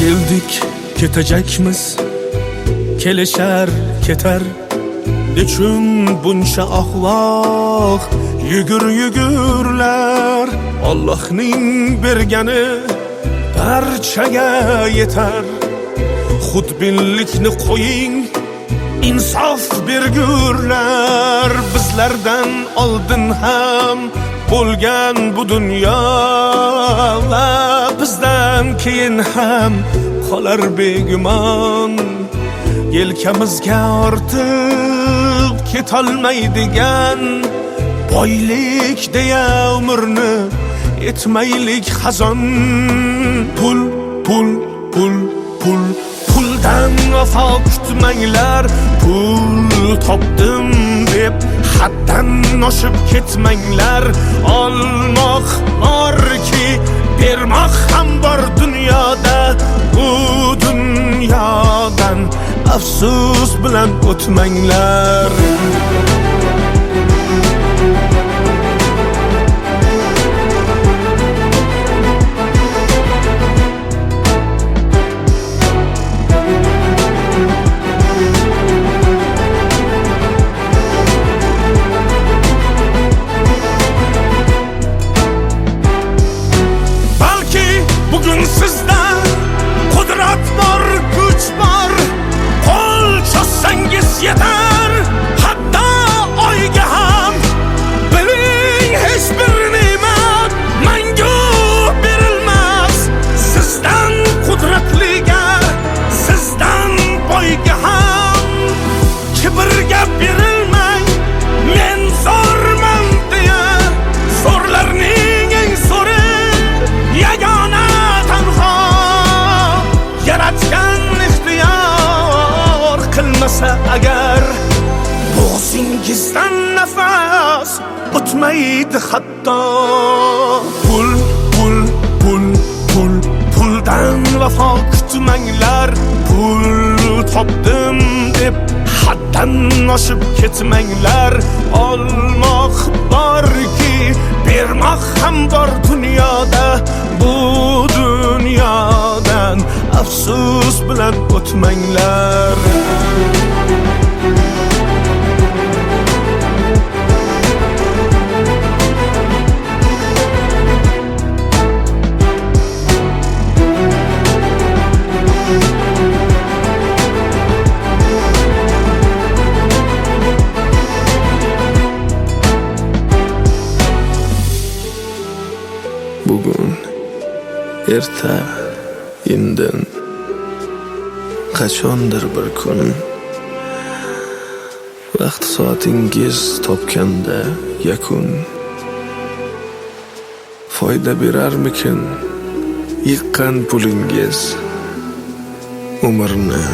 Geldik, ketecekmiz, kelişer, keter. Nechun buncha ahvoq yugurlar. Allohning bergani barchaga yetar. Xudbinlikni qo'ying, insof bergurlar. Bizlardan oldin ham bo'lgan bu dunyo va bizdan keyin ham qolar begumon. Yelkamizga ortib ketolmaydigan boylik deya umrni etmaylik xazon. Pul, pul, pul, pul, puldan vafo kutmanglar. Pul topdim deb haddan oshib ketmanglar. Olmoq borki, bermoq ham bor dunyoda. Bu dunyodan afsus bilan o'tmanglar. Bugün sizda qudrat bor, kuch bor. Qo'l cho'zsangiz yetar, hatto oyga ham. Biling, hech bir ne'mat mangu berilmas. Sizdan qudratliga, sizdan boyga ham. Kibrga berilmang, men zo'rman deya. Zo'rlarning eng zo'ri yagona yaratgan ixtiyor qilmasa agar. Bo'g'zingizdan nafas o'tmaydi hatto. Pul, pul, pul, pul, puldan vafo kutmanglar. Pul topdim deb haddan oshib ketmanglar. Olmoq borki, bermoq ham bor dunyoda. Bu dunyodan afsus bilan o'tmanglar. Bugun, erta, indin, qachondir bir kun vaqt soatingiz topganda yakun. Foyda berarmikin yiqqan pulingiz? Umrni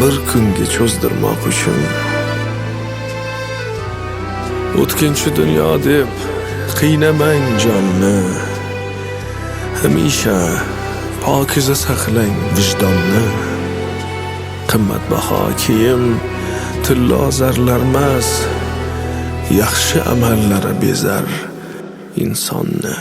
bir kunga cho'zdirmoq uchun. O'tkinchi dunyo deb qiynamang jonni. Hamisha pokiza saqlang vijdonni. Qimmatbaho kiyim tillo zarlarmas. Yaxshi amallari bezar insonni.